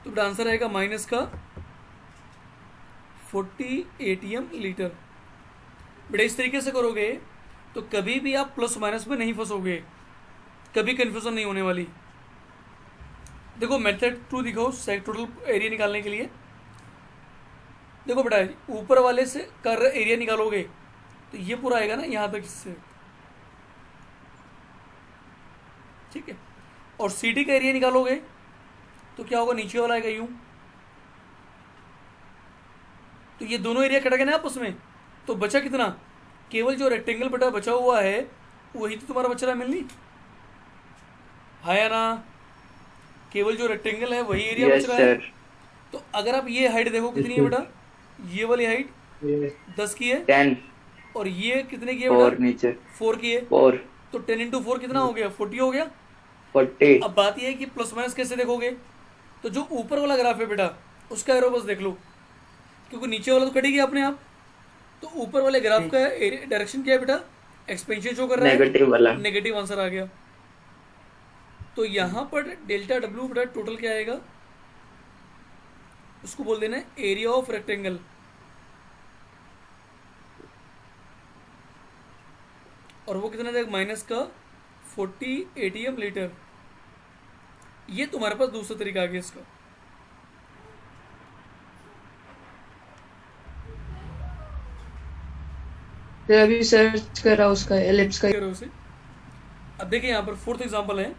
तो बेटा आंसर आएगा माइनस का 40 एटीएम लीटर। बेटा इस तरीके से करोगे तो कभी भी आप प्लस माइनस में नहीं फंसोगे, कभी कंफ्यूजन नहीं होने वाली। देखो मेथड 2 दिखाओ टोटल एरिया निकालने के लिए। देखो बेटा ऊपर वाले से कर एरिया निकालोगे तो ये पूरा आएगा ना यहाँ तक इससे, ठीक है। और सीडी का एरिया निकालोगे तो क्या होगा, नीचे वाला आएगा यूं। तो ये दोनों एरिया कट गए ना आपस में, तो बचा कितना, केवल जो रेक्टेंगल बेटा बचा हुआ है वही तो तुम्हारा बच रहा है मिलनी है या ना, केवल जो रेक्टेंगल है वही एरिया यस बच रहा है। सर। तो अगर आप ये हाइट देखो कितनी है बेटा, ये वाली हाइट 10 की है 10 और ये कितने की है 4 बेटा, नीचे 4 की है। 4 तो 10 इंटू 4 कितना हो गया, 40 हो गया। 40 अब बात यह है कि प्लस माइनस कैसे देखोगे, तो जो ऊपर वाला ग्राफ है बेटा उसका एरो बस देख लो, क्योंकि नीचे वाला तो कटेगी अपने आप। तो ऊपर वाले ग्राफ का डायरेक्शन क्या है बेटा, एक्सपेंशन शो कर रहा है, नेगेटिव वाला। नेगेटिव आंसर आ गया। तो यहाँ पर डेल्टा डब्ल्यू बेटा टोटल क्या आएगा, उसको बोल देना एरिया ऑफ रेक्टेंगल। और वो कितना देगा, माइनस का 40 एटीएम लीटर। ये तुम्हारे पास दूसरा तरीका आ गया इसका। तो अभी सर्च कर रहा हूँ उसका एलिप्स का। करो उसे। अब देखिए यहाँ पर फोर्थ एग्जांपल है,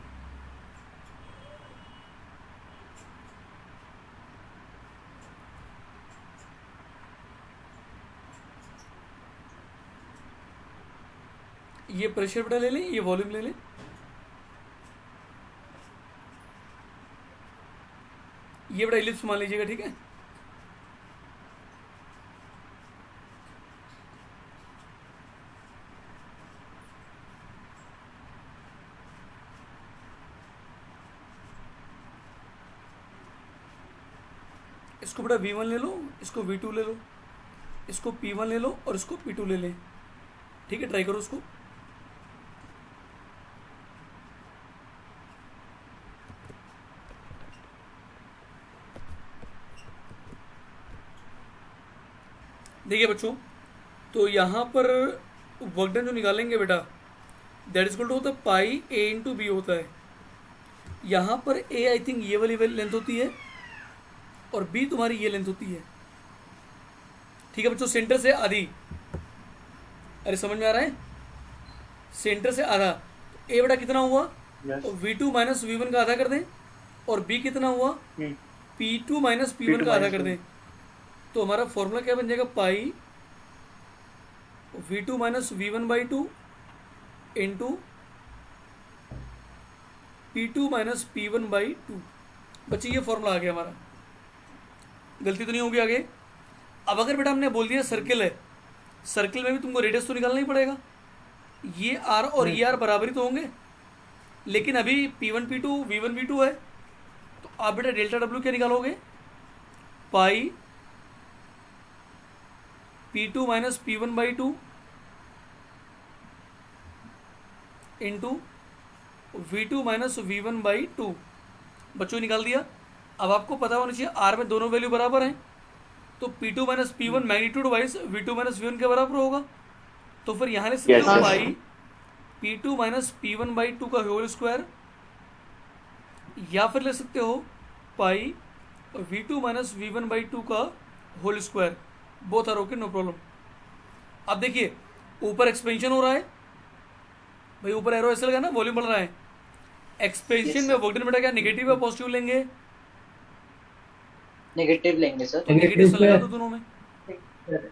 ये प्रेशर बेटा ले लें, ये वॉल्यूम ले लें। ये बेटा इलिप्स मान लीजिएगा, ठीक है। इसको बेटा V1 ले लो, इसको V2 ले लो, इसको P1 ले लो और इसको P2 ले लें, ठीक है। ट्राई करो उसको। देखिए बच्चों, तो यहाँ पर वर्क डन जो निकालेंगे बेटा दैट इज इक्वल टू होता है पाई A इंटू बी होता है। यहाँ पर A आई थिंक ये वाली लेंथ होती है और B तुम्हारी ये लेंथ होती है, ठीक है बच्चों। सेंटर से आधी, अरे समझ में आ रहा है, सेंटर से आधा। तो A बेटा कितना हुआ, यस V2 माइनस V1 का आधा कर दें, और B कितना हुआ, P2 माइनस P1 का आधा कर दें। तो हमारा फॉर्मूला क्या बन जाएगा, पाई V2 minus V1 by 2 into P2 minus P1 by 2। बच्चे ये फॉर्मूला आ गया हमारा, गलती तो नहीं होगी आगे। अब अगर बेटा हमने बोल दिया सर्किल है, सर्किल में भी तुमको रेडियस तो निकालना ही पड़ेगा। ये R और ये R बराबर ही तो होंगे, लेकिन अभी P1 P2 V1 V2 है। तो आप बेटा डेल्टा डब्ल्यू क्या निकालोगे, पाई P2 minus P1 by 2 into V2 minus V1 by 2। बच्चों निकाल दिया। अब आपको पता होना चाहिए R में दोनों वैल्यू बराबर हैं, तो P2 minus P1 magnitude wise V2 minus V1 के बराबर होगा। तो फिर यहाँ ले सकते Yes, हो sir. Pi P2 minus P1 by 2 का होल स्क्वायर, या फिर ले सकते हो पाई V2 माइनस V1 बाई 2 का whole square. Both are okay, no problem. अब देखिए ऊपर एक्सपेंशन हो रहा है भाई, ऊपर एरो ऐसे लगा ना, वॉल्यूम बढ़ रहा है। एक्सपेंशन में वर्क डन बेटा क्या नेगेटिव या पॉजिटिव लेंगे, नेगेटिव लेंगे सर। तो नेगेटिव साइन लगा दो दोनों में, सर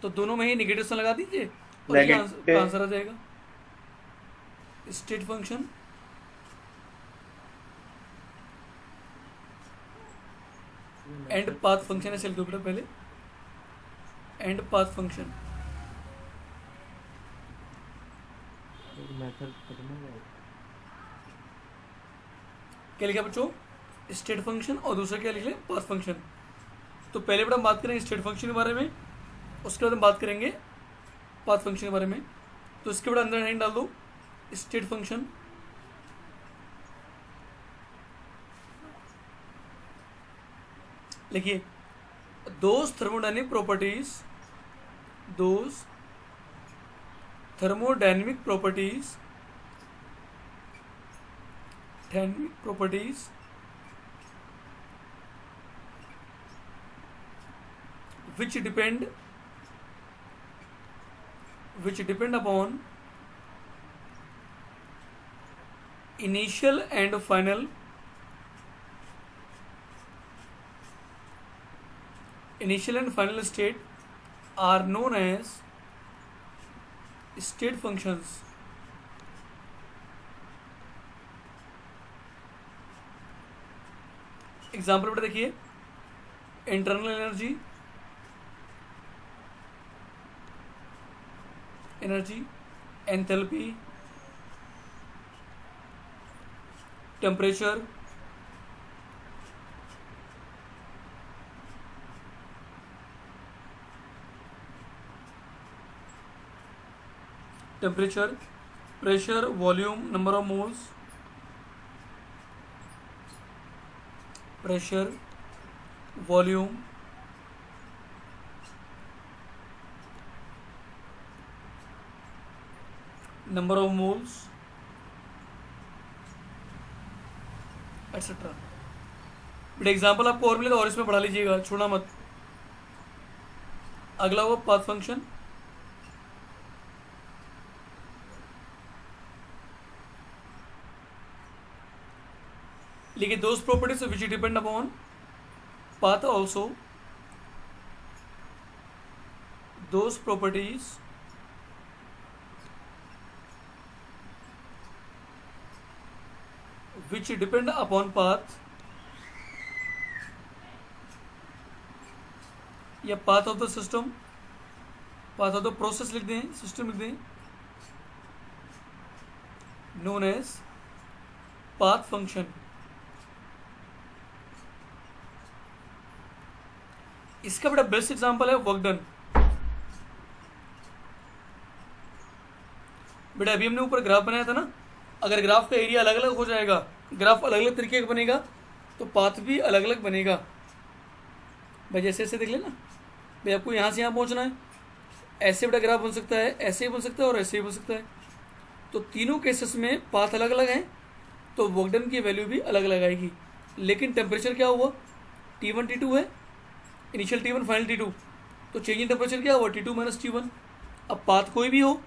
तो दोनों में ही नेगेटिव साइन लगा दीजिए और ये Negative. आंसर आ जाएगा। State function and path function है, सेल बेटा पहले एंड पाथ फंक्शन। क्या लिखा बच्चों? स्टेट फंक्शन और दूसरा क्या लिख लें? Path function. तो पहले बेटा हम बात करेंगे स्टेट फंक्शन के बारे में, उसके बाद हम बात करेंगे पाथ फंक्शन के बारे में। तो इसके बेटा अंदर हेडिंग डाल दो स्टेट फंक्शन। लिखिए those thermodynamic properties, those thermodynamic properties which depend upon initial and final state are known as state functions. Example बेटा देखिए, internal energy, enthalpy, temperature, pressure, volume, number of moles, pressure, volume, number of moles etcetera. But example आपको और मिले तो और इसमें पढ़ा लीजिएगा, छोड़ना मत। अगला हुआ पाथ फंक्शन। लिखिए those properties which depend upon path also, those properties which depend upon path या path of the system, path of the process लिख दें, सिस्टम लिख दें, known as path function। इसका बड़ा बेस्ट एग्जांपल है वर्क डन। बेटा अभी हमने ऊपर ग्राफ बनाया था ना, अगर ग्राफ का एरिया अलग अलग हो जाएगा, ग्राफ अलग अलग तरीके का बनेगा, तो पाथ भी अलग अलग बनेगा। भाई जैसे ऐसे देख लेना, भाई आपको यहाँ से यहाँ पहुँचना है, ऐसे बड़ा ग्राफ बन सकता है, ऐसे ही बन सकता है और ऐसे ही बन सकता है। तो तीनों केसेस में पाथ अलग अलग हैं, तो वर्क डन की वैल्यू भी अलग अलग आएगी। लेकिन टेम्परेचर क्या हुआ? T1 T2 है, इनिशियल T1 फाइनल T2, तो चेंज इन टेम्परेचर क्या हुआ? T2 minus T1। अब पाथ कोई भी हो,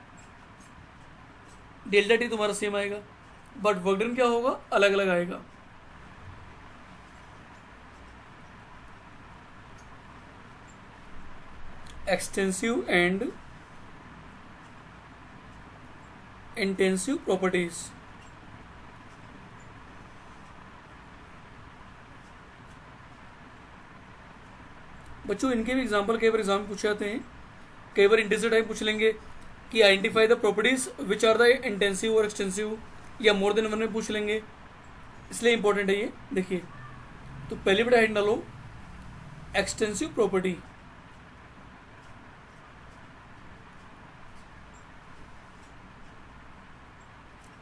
डेल्टा टी तुम्हारा सेम आएगा, बट वर्क डन क्या होगा? अलग अलग आएगा। Extensive and intensive properties. बच्चों इनके भी एग्जाम्पल कई बार एग्जाम में पूछे जाते हैं, कई बार इंटेंसिव टाइप पूछ लेंगे कि identify the properties which are the intensive और एक्सटेंसिव, या मोर देन वन में पूछ लेंगे, इसलिए इंपॉर्टेंट है ये। देखिए तो पहले बेटा हेड डालो एक्सटेंसिव प्रॉपर्टी।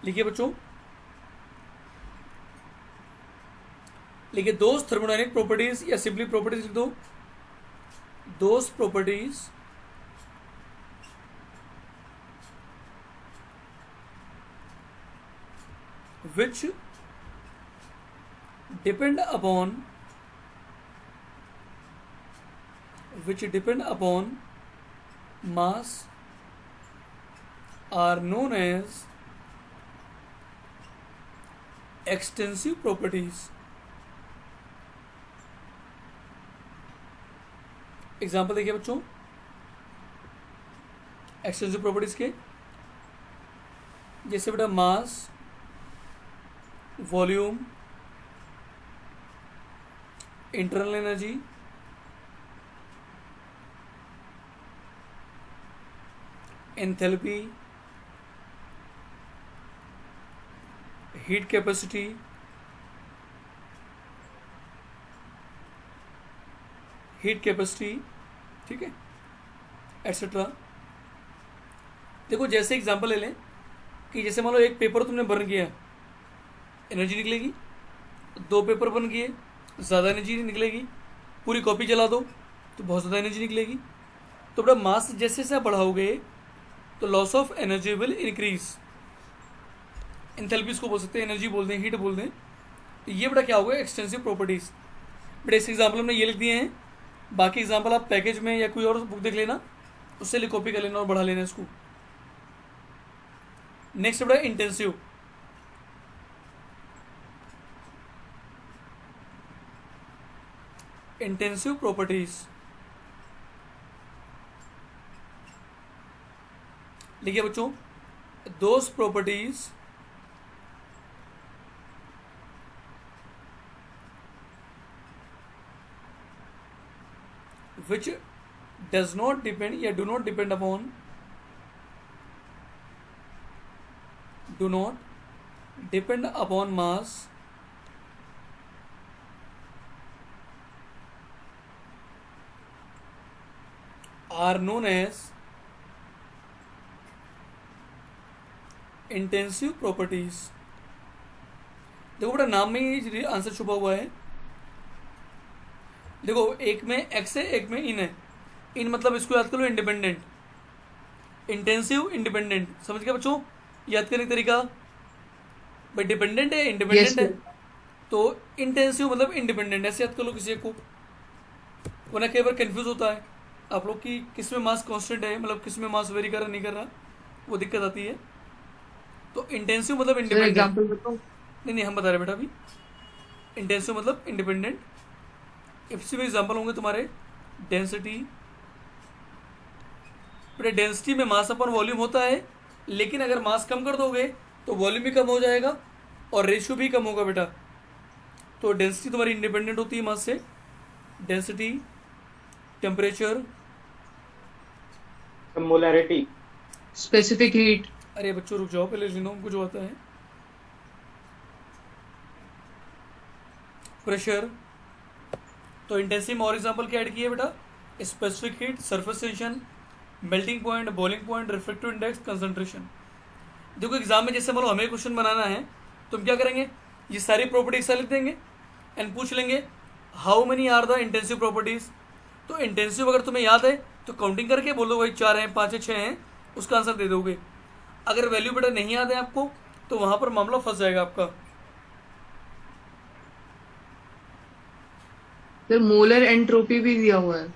लिखिए बच्चों, लिखिए दोज थर्मोडायनेमिक प्रॉपर्टीज, या सिंपली प्रॉपर्टीज लिख दो, those properties which depend upon mass are known as extensive properties। Example देखिए बच्चों एक्सटेंसिव प्रॉपर्टीज के, जैसे बेटा mass, volume, internal energy, enthalpy, heat capacity, ठीक है, एटसेट्रा। देखो जैसे एग्जांपल ले लें कि जैसे मान लो एक पेपर तुमने बर्न किया, एनर्जी निकलेगी, 2 पेपर बन किए, ज़्यादा एनर्जी निकलेगी, पूरी कॉपी जला दो तो बहुत ज़्यादा एनर्जी निकलेगी। तो बेटा मास जैसे जैसे आप बढ़ाओगे तो loss of energy will increase. Enthalpy को बोल सकते हैं, एनर्जी बोल दें, हीट बोल दें। तो ये बेटा क्या होगा, एक्सटेंसिव प्रॉपर्टीज। बेटा इस एग्जाम्पल हमने ये लिख दिए हैं, बाकी एग्जाम्पल आप पैकेज में या कोई और बुक देख लेना, उससे लिए कॉपी कर लेना और बढ़ा लेना इसको। नेक्स्ट बेटा इंटेंसिव। इंटेंसिव प्रॉपर्टीज लिखिए बच्चों, those properties which does not depend या do not depend upon mass are known as intensive properties। देखो बेटा नाम में ही आंसर छुपा हुआ है। देखो एक में एक्स है, एक में इन है। इन मतलब इसको याद कर लो इंडिपेंडेंट, इंटेंसिव इंडिपेंडेंट। समझ गया बच्चों याद करने का तरीका? भाई डिपेंडेंट है, इंडिपेंडेंट Yes, है, sir. तो इंटेंसिव मतलब इंडिपेंडेंट, ऐसे याद कर लो किसी को, वरना कई बार कंफ्यूज होता है आप लोग कि किस में मास कांस्टेंट है, मतलब किस में मास वेरी कर रहा नहीं कर रहा, वो दिक्कत आती है। तो इंटेंसिव मतलब सर इंडिपेंडेंट। एग्जांपल बताओ। नहीं हम बता रहे बेटा अभी। इंटेंसिव मतलब इंडिपेंडेंट। इसी में एग्जाम्पल होंगे तुम्हारे डेंसिटी। बेटा डेंसिटी में मास अपन वॉल्यूम होता है, लेकिन अगर मास कम कर दोगे तो वॉल्यूम भी कम हो जाएगा और रेशियो भी कम होगा बेटा। तो डेंसिटी तुम्हारी इंडिपेंडेंट होती है मास से। Density, temperature, molarity, specific heat, अरे बच्चों रुक जाओ पहले लिनो हमको जो आता है, प्रेशर। तो इंटेंसिव में और एग्जाम्पल क्या ऐड किए बेटा, specific heat, surface tension, melting point, boiling point, refractive index, concentration. देखो एग्जाम में जैसे मान लो हमें क्वेश्चन बनाना है तो हम क्या करेंगे, ये सारी प्रॉपर्टीज लिख देंगे एंड पूछ लेंगे how many are the intensive properties. तो इंटेंसिव अगर तुम्हें याद है तो काउंटिंग करके बोलो भाई 4 हैं, 5 है, 6 हैं, उसका आंसर दे दोगे। अगर वैल्यू बेटा नहीं याद है आपको तो वहां पर मामला फंस जाएगा आपका। सर मोलर एंट्रोपी भी दिया हुआ है।